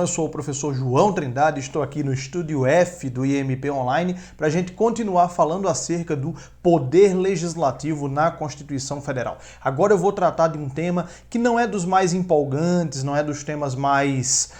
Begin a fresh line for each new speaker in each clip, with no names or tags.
Eu sou o professor João Trindade, estou aqui no Estúdio F do IMP Online para a gente continuar falando acerca do poder legislativo na Constituição Federal. Agora eu vou tratar de um tema que não é dos mais empolgantes, não é dos temas mais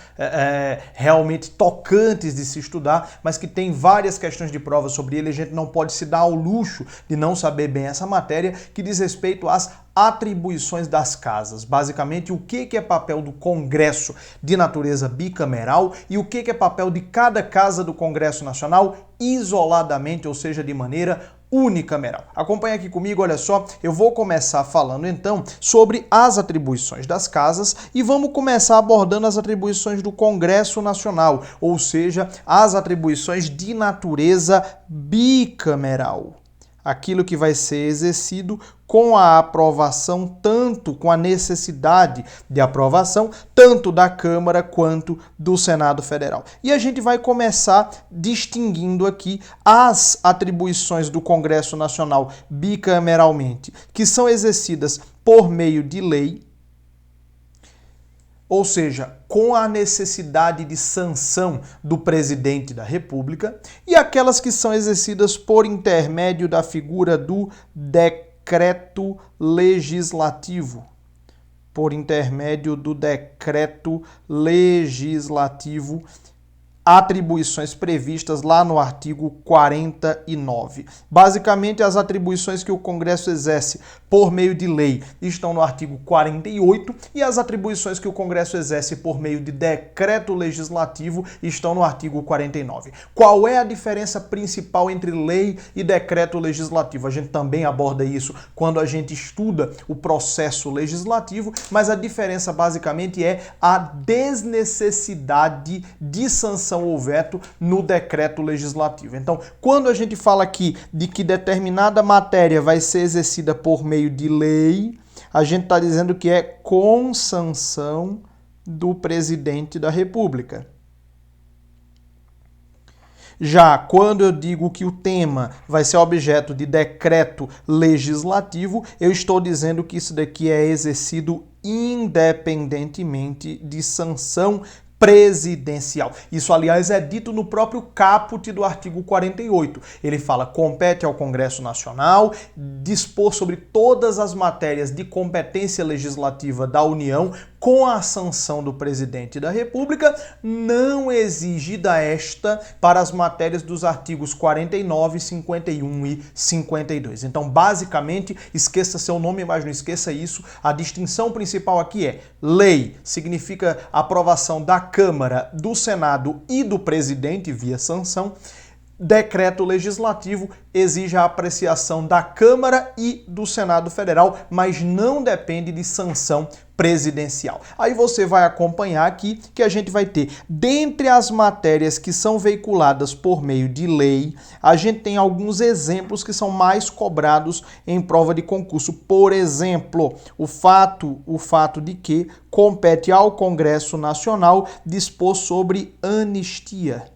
realmente tocantes de se estudar, mas que tem várias questões de prova sobre ele. A gente não pode se dar ao luxo de não saber bem essa matéria que diz respeito às atribuições das casas. Basicamente, o que é papel do Congresso de natureza bicameral e o que é papel de cada casa do Congresso Nacional isoladamente, ou seja, de maneira unicameral. Acompanha aqui comigo, olha só, eu vou começar falando então sobre as atribuições das casas e vamos começar abordando as atribuições do Congresso Nacional, ou seja, as atribuições de natureza bicameral. Aquilo que vai ser exercido com a aprovação, tanto com a necessidade de aprovação, tanto da Câmara quanto do Senado Federal. E a gente vai começar distinguindo aqui as atribuições do Congresso Nacional bicameralmente, que são exercidas por meio de lei, ou seja, com a necessidade de sanção do presidente da República, e aquelas que são exercidas por intermédio da figura do decreto legislativo. Por intermédio do decreto legislativo, atribuições previstas lá no artigo 49. Basicamente, as atribuições que o Congresso exerce por meio de lei estão no artigo 48 e as atribuições que o Congresso exerce por meio de decreto legislativo estão no artigo 49. Qual é a diferença principal entre lei e decreto legislativo? A gente também aborda isso quando a gente estuda o processo legislativo, mas a diferença basicamente é a desnecessidade de sanção ou veto no decreto legislativo. Então, quando a gente fala aqui de que determinada matéria vai ser exercida por meio de lei, a gente está dizendo que é com sanção do presidente da República. Já quando eu digo que o tema vai ser objeto de decreto legislativo, eu estou dizendo que isso daqui é exercido independentemente de sanção presidencial. Isso, aliás, é dito no próprio caput do artigo 48. Ele fala: compete ao Congresso Nacional dispor sobre todas as matérias de competência legislativa da União com a sanção do presidente da República, não exigida esta para as matérias dos artigos 49, 51 e 52. Então, basicamente, esqueça seu nome, mas não esqueça isso. A distinção principal aqui é: lei significa aprovação da Câmara, do Senado e do presidente via sanção. Decreto legislativo exige a apreciação da Câmara e do Senado Federal, mas não depende de sanção presidencial. Aí você vai acompanhar aqui que a gente vai ter, dentre as matérias que são veiculadas por meio de lei, a gente tem alguns exemplos que são mais cobrados em prova de concurso. Por exemplo, o fato de que compete ao Congresso Nacional dispor sobre anistia.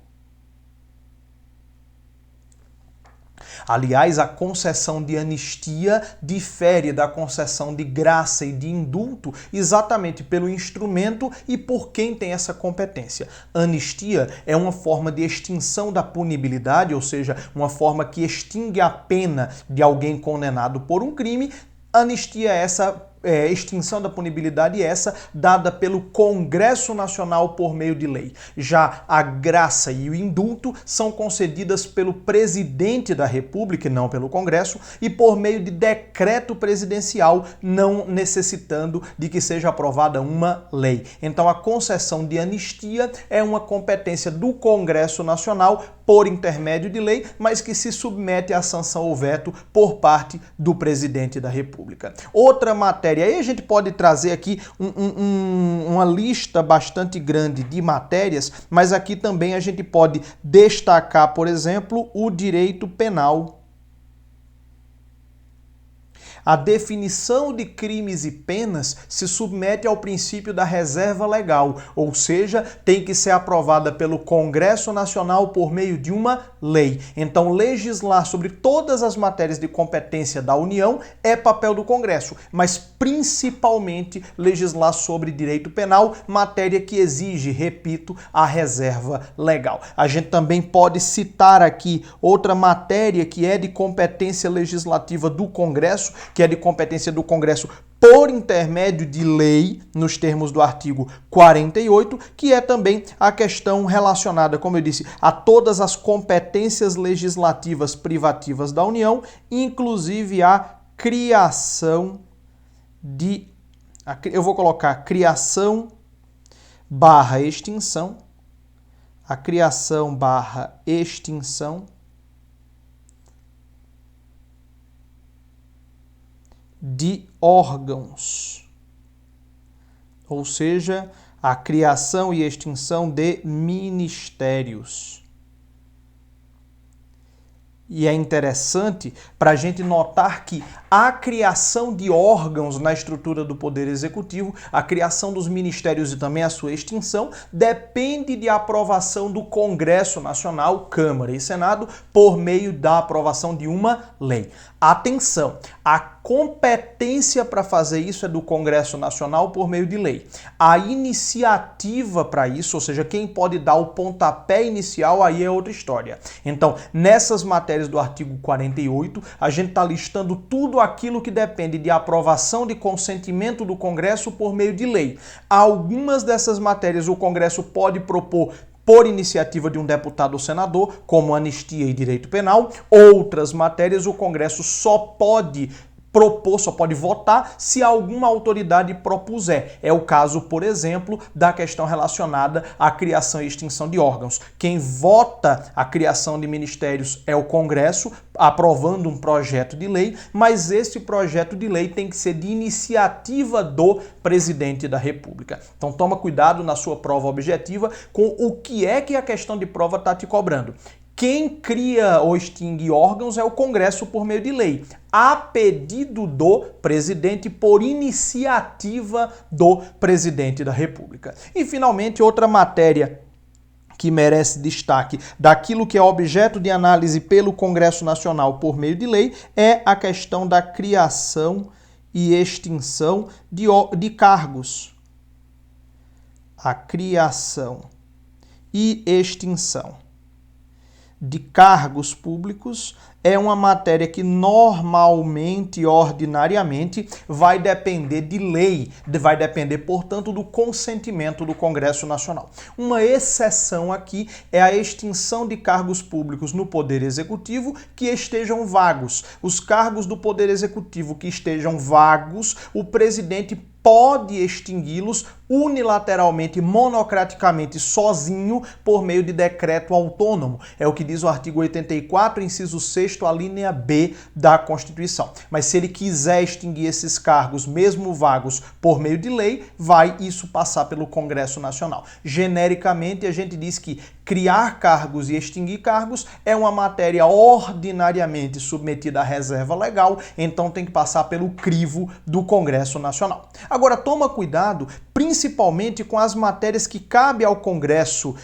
Aliás, a concessão de anistia difere da concessão de graça e de indulto exatamente pelo instrumento e por quem tem essa competência. Anistia é uma forma de extinção da punibilidade, ou seja, uma forma que extingue a pena de alguém condenado por um crime. Anistia é essa extinção da punibilidade essa dada pelo Congresso Nacional por meio de lei. Já a graça e o indulto são concedidas pelo presidente da República, não pelo Congresso, e por meio de decreto presidencial, não necessitando de que seja aprovada uma lei. Então, a concessão de anistia é uma competência do Congresso Nacional por intermédio de lei, mas que se submete à sanção ou veto por parte do presidente da República. Outra matéria, aí a gente pode trazer aqui uma lista bastante grande de matérias, mas aqui também a gente pode destacar, por exemplo, o direito penal. a definição de crimes e penas se submete ao princípio da reserva legal, ou seja, tem que ser aprovada pelo Congresso Nacional por meio de uma lei. Então, legislar sobre todas as matérias de competência da União é papel do Congresso, mas principalmente legislar sobre direito penal, matéria que exige, repito, a reserva legal. A gente também pode citar aqui outra matéria que é de competência legislativa do Congresso, que é de competência do Congresso por intermédio de lei, nos termos do artigo 48, que é também a questão relacionada, como eu disse, a todas as competências legislativas privativas da União, inclusive a criação de... Eu vou colocar criação barra extinção, a criação barra extinção de órgãos, ou seja, a criação e extinção de ministérios. E é interessante para a gente notar que a criação de órgãos na estrutura do Poder Executivo, a criação dos ministérios e também a sua extinção, depende de aprovação do Congresso Nacional, Câmara e Senado, por meio da aprovação de uma lei. Atenção, a competência para fazer isso é do Congresso Nacional por meio de lei. A iniciativa para isso, ou seja, quem pode dar o pontapé inicial, aí é outra história. Então, nessas matérias do artigo 48, a gente está listando tudo aquilo que depende de aprovação de consentimento do Congresso por meio de lei. Algumas dessas matérias o Congresso pode propor por iniciativa de um deputado ou senador, como anistia e direito penal. Outras matérias o Congresso só pode propor, só pode votar se alguma autoridade propuser. É o caso, por exemplo, da questão relacionada à criação e extinção de órgãos. Quem vota a criação de ministérios é o Congresso, aprovando um projeto de lei, mas esse projeto de lei tem que ser de iniciativa do presidente da República. Então toma cuidado na sua prova objetiva com o que é que a questão de prova está te cobrando. Quem cria ou extingue órgãos é o Congresso por meio de lei, a pedido do presidente, por iniciativa do presidente da República. E, finalmente, outra matéria que merece destaque daquilo que é objeto de análise pelo Congresso Nacional por meio de lei é a questão da criação e extinção de cargos. A criação e extinção de cargos públicos é uma matéria que normalmente e ordinariamente vai depender de lei, vai depender, portanto, do consentimento do Congresso Nacional. Uma exceção aqui é a extinção de cargos públicos no Poder Executivo que estejam vagos. Os cargos do Poder Executivo que estejam vagos, o presidente pode extingui-los unilateralmente, monocraticamente, sozinho, por meio de decreto autônomo. É o que diz o artigo 84, inciso 6º, a linha B da Constituição. Mas se ele quiser extinguir esses cargos, mesmo vagos, por meio de lei, vai isso passar pelo Congresso Nacional. Genericamente, a gente diz que criar cargos e extinguir cargos é uma matéria ordinariamente submetida à reserva legal, então tem que passar pelo crivo do Congresso Nacional. Agora, toma cuidado, principalmente com as matérias que cabe ao Congresso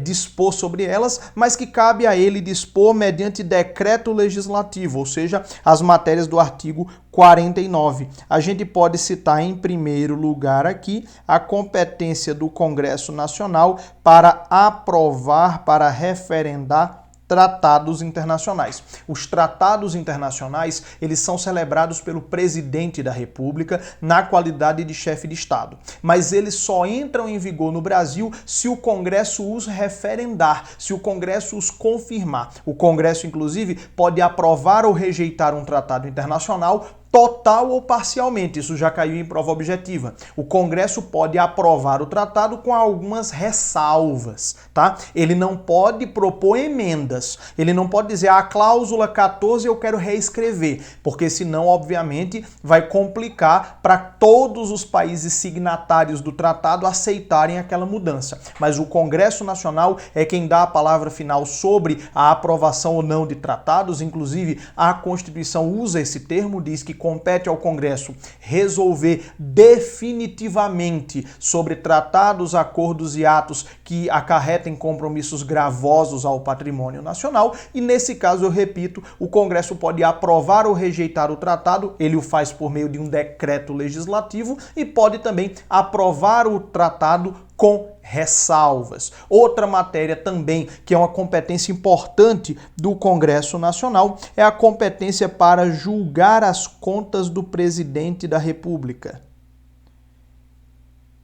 dispor sobre elas, mas que cabe a ele dispor mediante decreto legislativo, ou seja, as matérias do artigo 49. A gente pode citar em primeiro lugar aqui a competência do Congresso Nacional para aprovar, para referendar tratados internacionais. Os tratados internacionais, eles são celebrados pelo presidente da República na qualidade de chefe de Estado. Mas eles só entram em vigor no Brasil se o Congresso os referendar, se o Congresso os confirmar. O Congresso, inclusive, pode aprovar ou rejeitar um tratado internacional total ou parcialmente, isso já caiu em prova objetiva. O Congresso pode aprovar o tratado com algumas ressalvas, tá? Ele não pode propor emendas, ele não pode dizer a cláusula 14 eu quero reescrever, porque senão, obviamente, vai complicar para todos os países signatários do tratado aceitarem aquela mudança. Mas o Congresso Nacional é quem dá a palavra final sobre a aprovação ou não de tratados, inclusive a Constituição usa esse termo, diz que compete ao Congresso resolver definitivamente sobre tratados, acordos e atos que acarretem compromissos gravosos ao patrimônio nacional, e nesse caso, eu repito, o Congresso pode aprovar ou rejeitar o tratado, ele o faz por meio de um decreto legislativo, e pode também aprovar o tratado com ressalvas. Outra matéria também que é uma competência importante do Congresso Nacional é a competência para julgar as contas do presidente da República.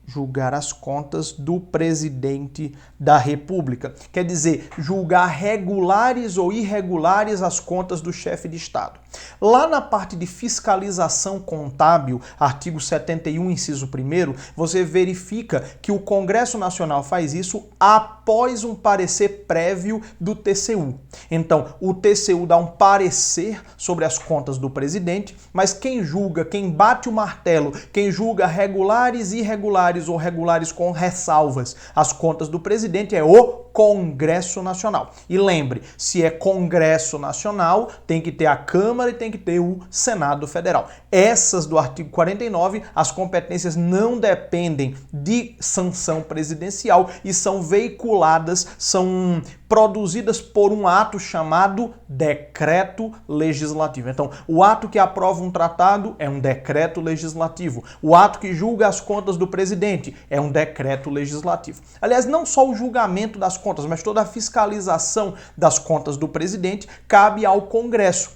Julgar as contas do presidente da República. Quer dizer, julgar regulares ou irregulares as contas do chefe de Estado. Lá na parte de fiscalização contábil, artigo 71, inciso 1º, você verifica que o Congresso Nacional faz isso após um parecer prévio do TCU. Então, o TCU dá um parecer sobre as contas do presidente, mas quem julga, quem bate o martelo, quem julga regulares, irregulares ou regulares com ressalvas as contas do presidente é o Congresso Nacional. E lembre, se é Congresso Nacional, tem que ter a Câmara e tem que ter o Senado Federal. Essas do artigo 49, as competências não dependem de sanção presidencial e são veiculadas, são produzidas por um ato chamado decreto legislativo. Então, o ato que aprova um tratado é um decreto legislativo. O ato que julga as contas do presidente é um decreto legislativo. Aliás, não só o julgamento das contas, mas toda a fiscalização das contas do presidente cabe ao Congresso.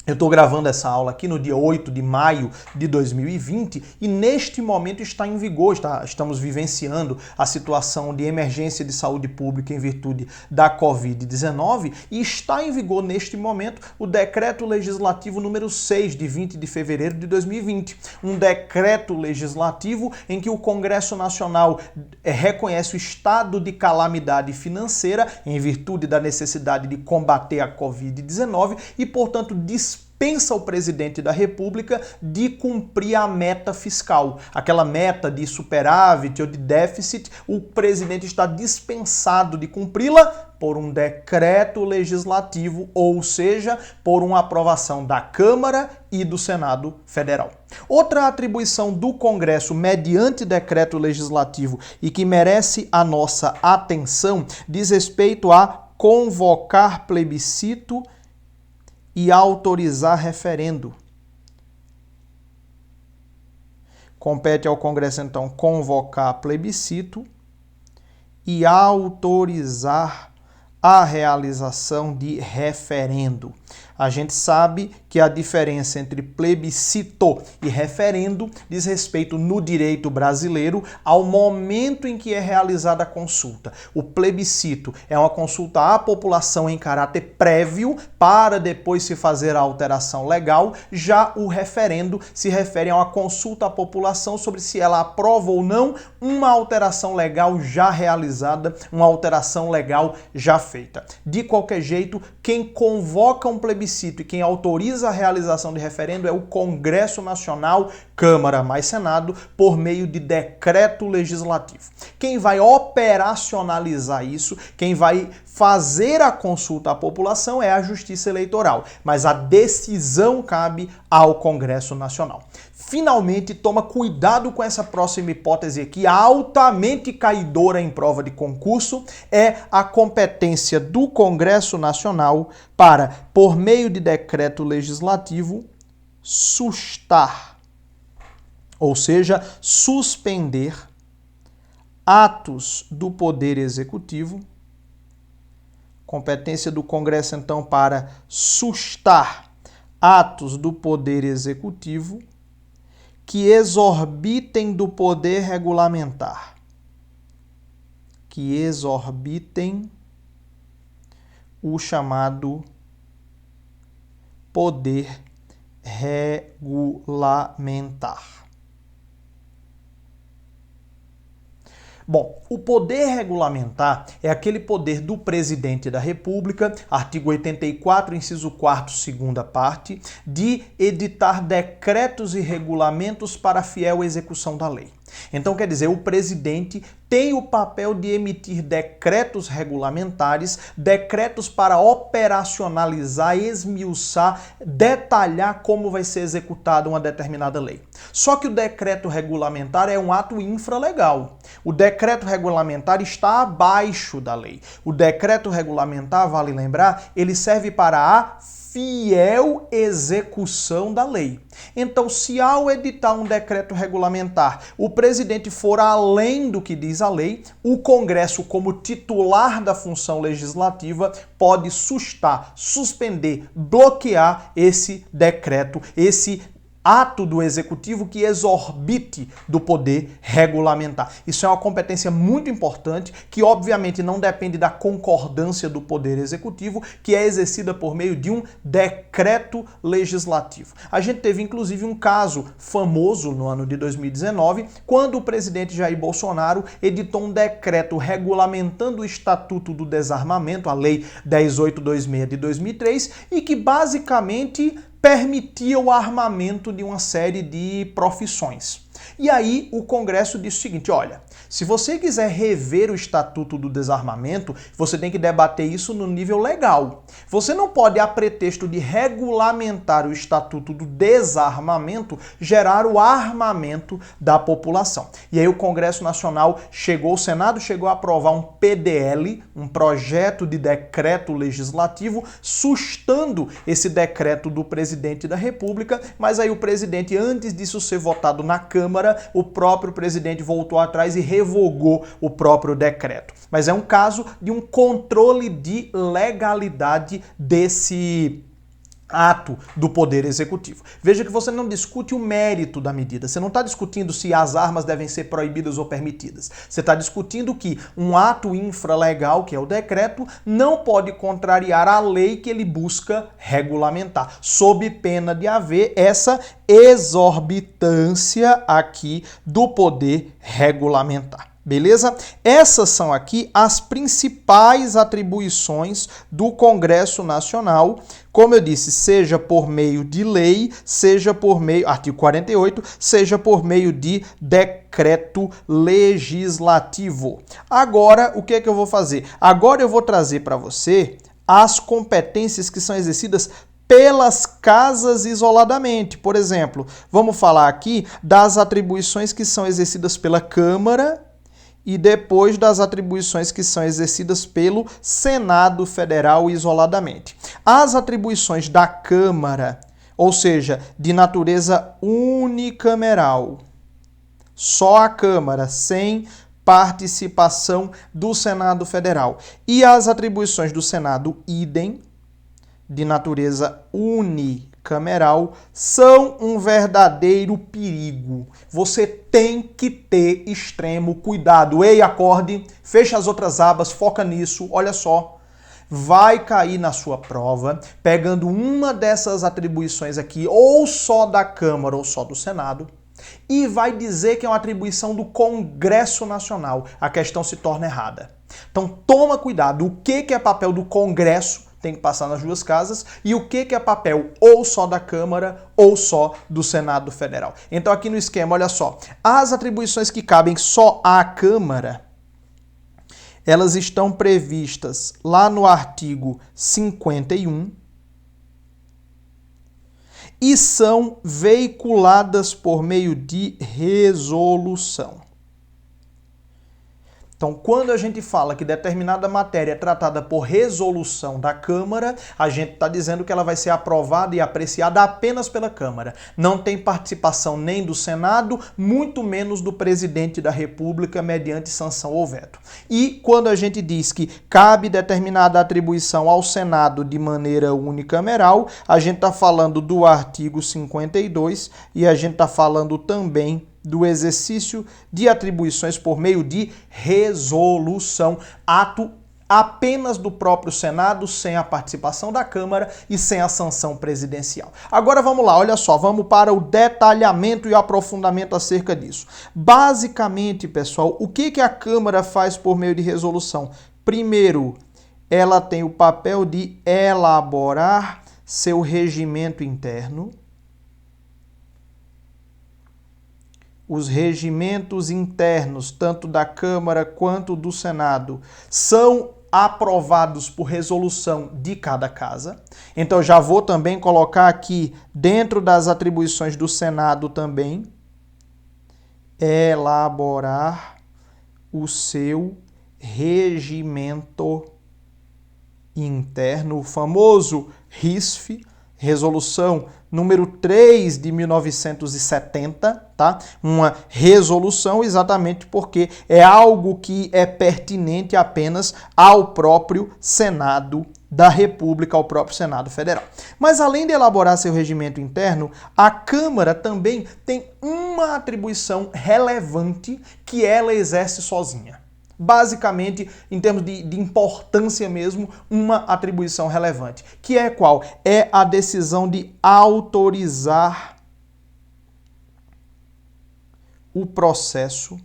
Eu estou gravando essa aula aqui no dia 8 de maio de 2020 e neste momento está em vigor, estamos vivenciando a situação de emergência de saúde pública em virtude da Covid-19 e está em vigor neste momento o Decreto Legislativo número 6 de 20 de fevereiro de 2020. Um decreto legislativo em que o Congresso Nacional reconhece o estado de calamidade financeira em virtude da necessidade de combater a Covid-19 e, portanto, dispensa o presidente da República de cumprir a meta fiscal. Aquela meta de superávit ou de déficit, o presidente está dispensado de cumpri-la por um decreto legislativo, ou seja, por uma aprovação da Câmara e do Senado Federal. Outra atribuição do Congresso mediante decreto legislativo e que merece a nossa atenção diz respeito a convocar plebiscito e autorizar referendo. Compete ao Congresso, então, convocar plebiscito e autorizar a realização de referendo. A gente sabe que a diferença entre plebiscito e referendo diz respeito no direito brasileiro ao momento em que é realizada a consulta. O plebiscito é uma consulta à população em caráter prévio para depois se fazer a alteração legal. Já o referendo se refere a uma consulta à população sobre se ela aprova ou não uma alteração legal já realizada, uma alteração legal já feita. De qualquer jeito, quem convoca um plebiscito e quem autoriza a realização de referendo é o Congresso Nacional, Câmara mais Senado, por meio de decreto legislativo. Quem vai operacionalizar isso, quem vai fazer a consulta à população é a Justiça Eleitoral, mas a decisão cabe ao Congresso Nacional. Finalmente, toma cuidado com essa próxima hipótese aqui, altamente caidora em prova de concurso, é a competência do Congresso Nacional para, por meio de decreto legislativo, sustar, ou seja, suspender atos do Poder Executivo. Competência do Congresso, então, para sustar atos do Poder Executivo que exorbitem do poder regulamentar. Que exorbitem o chamado poder regulamentar. Bom, o poder regulamentar é aquele poder do presidente da República, artigo 84, inciso 4º, segunda parte, de editar decretos e regulamentos para a fiel execução da lei. Então, quer dizer, o presidente tem o papel de emitir decretos regulamentares, decretos para operacionalizar, esmiuçar, detalhar como vai ser executada uma determinada lei. Só que o decreto regulamentar é um ato infralegal. O decreto regulamentar está abaixo da lei. O decreto regulamentar, vale lembrar, ele serve para a fiel execução da lei. Então, se ao editar um decreto regulamentar, o presidente for além do que diz a lei, o Congresso, como titular da função legislativa, pode sustar, suspender, bloquear esse decreto, esse ato do executivo que exorbite do poder regulamentar. Isso é uma competência muito importante que obviamente não depende da concordância do poder executivo, que é exercida por meio de um decreto legislativo. A gente teve inclusive um caso famoso no ano de 2019, quando o presidente Jair Bolsonaro editou um decreto regulamentando o Estatuto do Desarmamento, a Lei 10.826 de 2003, e que basicamente permitia o armamento de uma série de profissões. E aí o Congresso disse o seguinte, olha, se você quiser rever o Estatuto do Desarmamento, você tem que debater isso no nível legal. Você não pode, a pretexto de regulamentar o Estatuto do Desarmamento, gerar o armamento da população. E aí o Congresso Nacional o Senado chegou a aprovar um PDL, um projeto de decreto legislativo, sustando esse decreto do presidente da República, mas aí o presidente, antes disso ser votado na Câmara, o próprio presidente voltou atrás e revogou o próprio decreto. Mas é um caso de um controle de legalidade desse ato do Poder Executivo. Veja que você não discute o mérito da medida. Você não está discutindo se as armas devem ser proibidas ou permitidas. Você está discutindo que um ato infralegal, que é o decreto, não pode contrariar a lei que ele busca regulamentar, sob pena de haver essa exorbitância aqui do poder regulamentar. Beleza? Essas são aqui as principais atribuições do Congresso Nacional, como eu disse, seja por meio de lei, seja por meio, artigo 48, seja por meio de decreto legislativo. Agora, o que é que eu vou fazer? Agora eu vou trazer para você as competências que são exercidas pelas casas isoladamente. Por exemplo, vamos falar aqui das atribuições que são exercidas pela Câmara e depois das atribuições que são exercidas pelo Senado Federal isoladamente. As atribuições da Câmara, ou seja, de natureza unicameral, só a Câmara, sem participação do Senado Federal. E as atribuições do Senado, idem, de natureza unicameral, são um verdadeiro perigo. Você tem que ter extremo cuidado. Ei, acorde, fecha as outras abas, foca nisso, olha só. Vai cair na sua prova, pegando uma dessas atribuições aqui, ou só da Câmara ou só do Senado, e vai dizer que é uma atribuição do Congresso Nacional. A questão se torna errada. Então toma cuidado, o que é papel do Congresso tem que passar nas duas casas, e o que é papel ou só da Câmara ou só do Senado Federal. Então aqui no esquema, olha só, as atribuições que cabem só à Câmara, elas estão previstas lá no artigo 51 e são veiculadas por meio de resolução. Então, quando a gente fala que determinada matéria é tratada por resolução da Câmara, a gente está dizendo que ela vai ser aprovada e apreciada apenas pela Câmara. Não tem participação nem do Senado, muito menos do presidente da República mediante sanção ou veto. E quando a gente diz que cabe determinada atribuição ao Senado de maneira unicameral, a gente está falando do artigo 52 e a gente está falando também do exercício de atribuições por meio de resolução, ato apenas do próprio Senado, sem a participação da Câmara e sem a sanção presidencial. Agora vamos lá, olha só, vamos para o detalhamento e aprofundamento acerca disso. Basicamente, pessoal, o que a Câmara faz por meio de resolução? Primeiro, ela tem o papel de elaborar seu regimento interno. os regimentos internos, tanto da Câmara quanto do Senado, são aprovados por resolução de cada casa. Então, já vou também colocar aqui, dentro das atribuições do Senado também, elaborar o seu regimento interno, o famoso RISF, resolução número 3 de 1970, tá? Uma resolução exatamente porque é algo que é pertinente apenas ao próprio Senado da República, ao próprio Senado Federal. Mas além de elaborar seu regimento interno, a Câmara também tem uma atribuição relevante que ela exerce sozinha. Basicamente, em termos de importância mesmo, uma atribuição relevante. Que é qual? É a decisão de autorizar o processo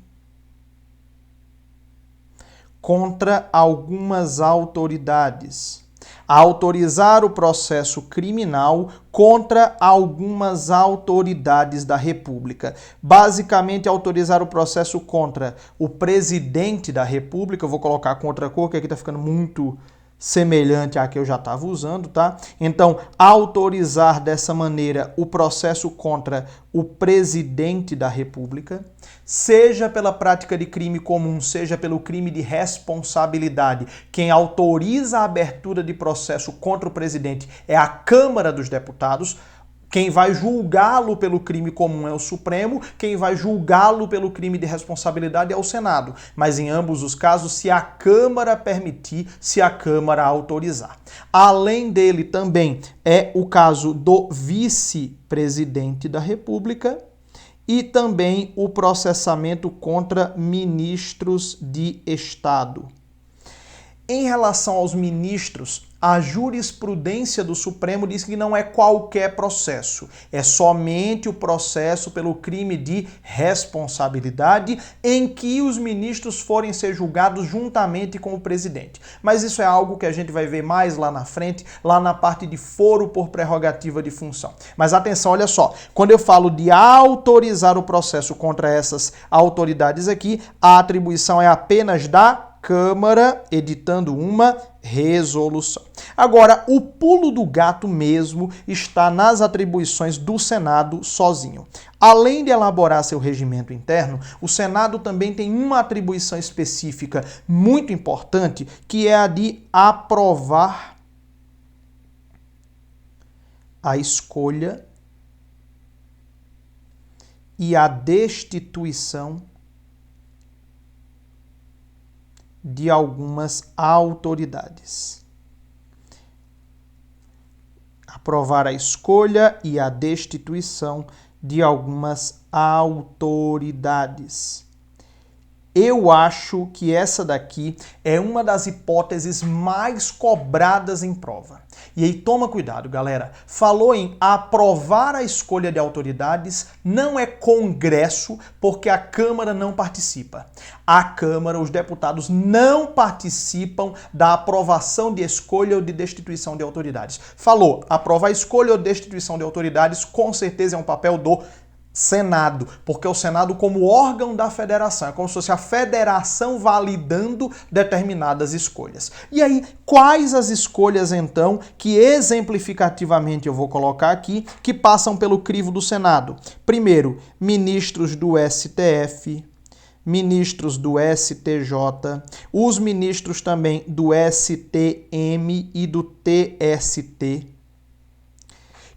contra algumas autoridades. Autorizar o processo criminal contra algumas autoridades da República. Basicamente, autorizar o processo contra o presidente da República. Eu vou colocar com outra cor, que aqui está ficando muito semelhante à que eu já estava usando, tá? Então, autorizar dessa maneira o processo contra o presidente da República, seja pela prática de crime comum, seja pelo crime de responsabilidade. Quem autoriza a abertura de processo contra o presidente é a Câmara dos Deputados. Quem vai julgá-lo pelo crime comum é o Supremo, quem vai julgá-lo pelo crime de responsabilidade é o Senado. Mas em ambos os casos, se a Câmara permitir, se a Câmara autorizar. Além dele também é o caso do vice-presidente da República e também o processamento contra ministros de Estado. Em relação aos ministros, a jurisprudência do Supremo diz que não é qualquer processo, é somente o processo pelo crime de responsabilidade em que os ministros forem ser julgados juntamente com o presidente. Mas isso é algo que a gente vai ver mais lá na frente, lá na parte de foro por prerrogativa de função. Mas atenção, olha só, quando eu falo de autorizar o processo contra essas autoridades aqui, a atribuição é apenas da Câmara editando uma resolução. Agora, o pulo do gato mesmo está nas atribuições do Senado sozinho. Além de elaborar seu regimento interno, o Senado também tem uma atribuição específica muito importante, que é a de aprovar a escolha e a destituição de algumas autoridades. Aprovar a escolha e a destituição de algumas autoridades. Eu acho que essa daqui é uma das hipóteses mais cobradas em prova. E aí toma cuidado, galera. Falou em aprovar a escolha de autoridades, não é Congresso, porque a Câmara não participa. A Câmara, os deputados não participam da aprovação de escolha ou de destituição de autoridades. Falou, aprovar a escolha ou destituição de autoridades, com certeza é um papel do Senado, porque o Senado como órgão da federação, é como se fosse a federação validando determinadas escolhas. E aí, quais as escolhas então que exemplificativamente eu vou colocar aqui, que passam pelo crivo do Senado? Primeiro, ministros do STF, ministros do STJ, os ministros também do STM e do TST.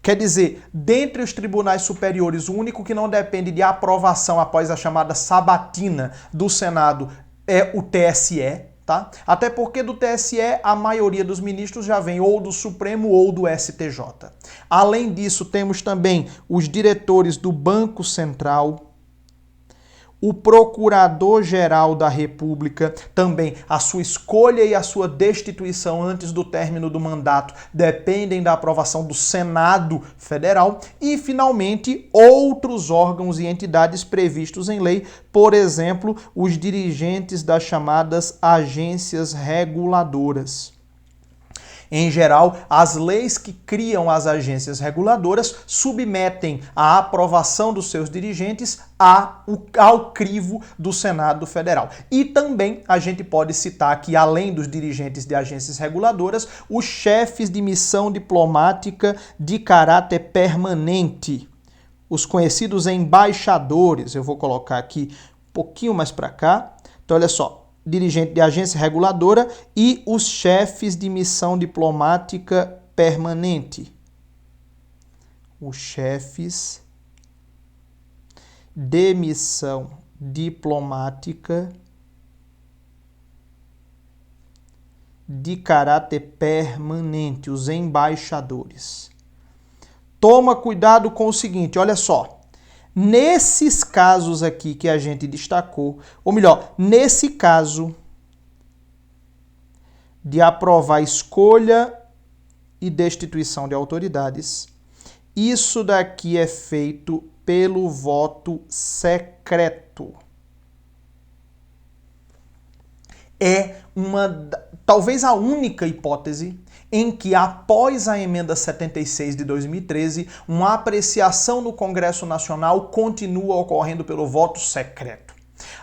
Quer dizer, dentre os tribunais superiores, o único que não depende de aprovação após a chamada sabatina do Senado é o TSE, tá? Até porque do TSE a maioria dos ministros já vem ou do Supremo ou do STJ. Além disso, temos também os diretores do Banco Central, o Procurador-Geral da República, também a sua escolha e a sua destituição antes do término do mandato dependem da aprovação do Senado Federal e, finalmente, outros órgãos e entidades previstos em lei, por exemplo, os dirigentes das chamadas agências reguladoras. Em geral, as leis que criam as agências reguladoras submetem a aprovação dos seus dirigentes ao crivo do Senado Federal. E também a gente pode citar que, além dos dirigentes de agências reguladoras, os chefes de missão diplomática de caráter permanente, os conhecidos embaixadores. Eu vou colocar aqui um pouquinho mais para cá. Então, olha só. Dirigente de agência reguladora e os chefes de missão diplomática permanente. Os chefes de missão diplomática de caráter permanente, os embaixadores. Toma cuidado com o seguinte, olha só. Nesses casos aqui que a gente destacou, ou melhor, nesse caso de aprovar escolha e destituição de autoridades, isso daqui é feito pelo voto secreto. É talvez a única hipótese em que, após a emenda 76 de 2013, uma apreciação no Congresso Nacional continua ocorrendo pelo voto secreto.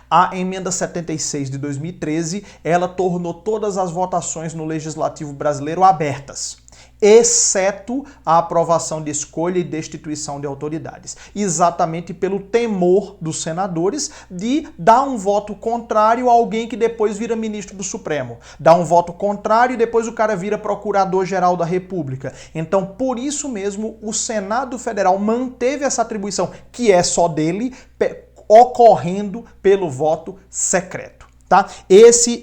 A emenda 76 de 2013, ela tornou todas as votações no Legislativo brasileiro abertas, exceto a aprovação de escolha e destituição de autoridades. Exatamente pelo temor dos senadores de dar um voto contrário a alguém que depois vira ministro do Supremo. Dar um voto contrário e depois o cara vira procurador-geral da República. Então, por isso mesmo, o Senado Federal manteve essa atribuição, que é só dele, ocorrendo pelo voto secreto. Tá?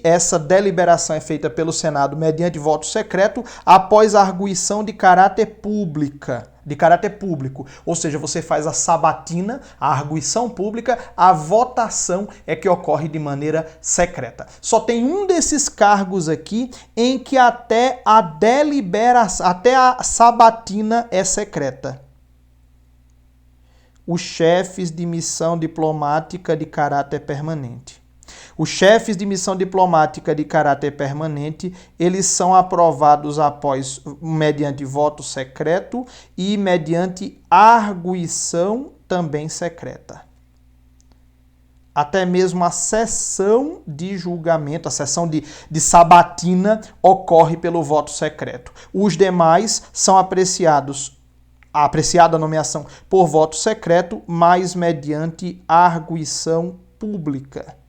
Essa deliberação é feita pelo Senado mediante voto secreto após a arguição de caráter público. Ou seja, você faz a sabatina, a arguição pública, a votação é que ocorre de maneira secreta. Só tem um desses cargos aqui em que até a deliberação, até a sabatina é secreta. Os chefes de missão diplomática de caráter permanente. Os chefes de missão diplomática de caráter permanente, eles são aprovados mediante voto secreto e mediante arguição também secreta. Até mesmo a sessão de julgamento, a sessão de sabatina ocorre pelo voto secreto. Os demais são apreciada a nomeação por voto secreto, mas mediante arguição pública.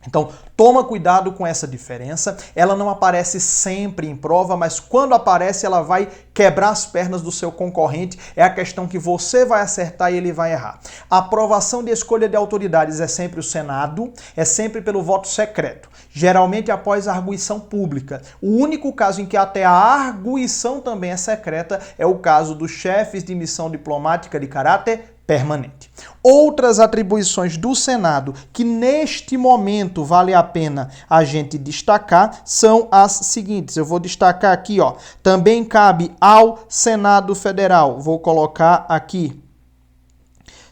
Então, toma cuidado com essa diferença. Ela não aparece sempre em prova, mas quando aparece, ela vai quebrar as pernas do seu concorrente. É a questão que você vai acertar e ele vai errar. A aprovação de escolha de autoridades é sempre o Senado, é sempre pelo voto secreto, geralmente após a arguição pública. O único caso em que até a arguição também é secreta é o caso dos chefes de missão diplomática de caráter permanente. Outras atribuições do Senado que neste momento vale a pena a gente destacar são as seguintes. Eu vou destacar aqui, ó. Também cabe ao Senado Federal, vou colocar aqui,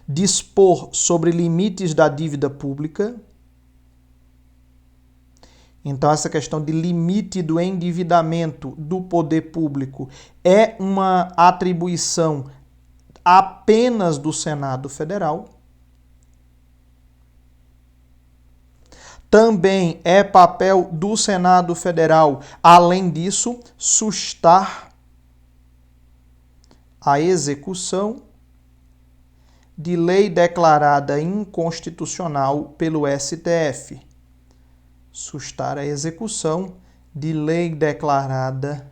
dispor sobre limites da dívida pública. Então, essa questão de limite do endividamento do poder público é uma atribuição apenas do Senado Federal. Também é papel do Senado Federal, além disso, sustar a execução de lei declarada inconstitucional pelo STF. Sustar a execução de lei declarada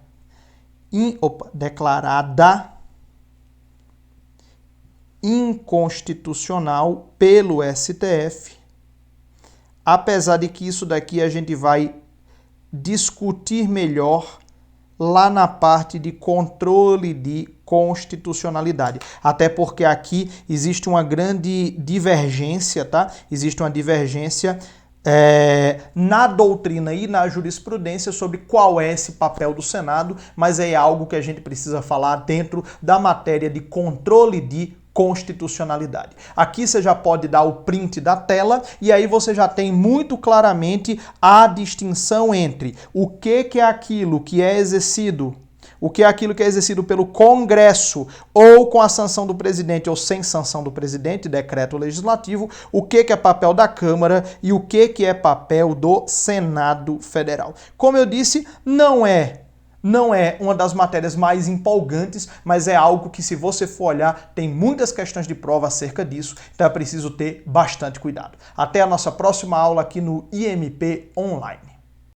inconstitucional pelo STF, apesar de que isso daqui a gente vai discutir melhor lá na parte de controle de constitucionalidade. Até porque aqui existe uma grande divergência, tá? Existe uma divergência na doutrina e na jurisprudência sobre qual é esse papel do Senado, mas é algo que a gente precisa falar dentro da matéria de controle de constitucionalidade. Aqui você já pode dar o print da tela e aí você já tem muito claramente a distinção entre o que é aquilo que é exercido, o que é aquilo que é exercido pelo Congresso ou com a sanção do presidente ou sem sanção do presidente, decreto legislativo, o que é papel da Câmara e o que é papel do Senado Federal. Como eu disse, não é uma das matérias mais empolgantes, mas é algo que, se você for olhar, tem muitas questões de prova acerca disso, então é preciso ter bastante cuidado. Até a nossa próxima aula aqui no IMP Online.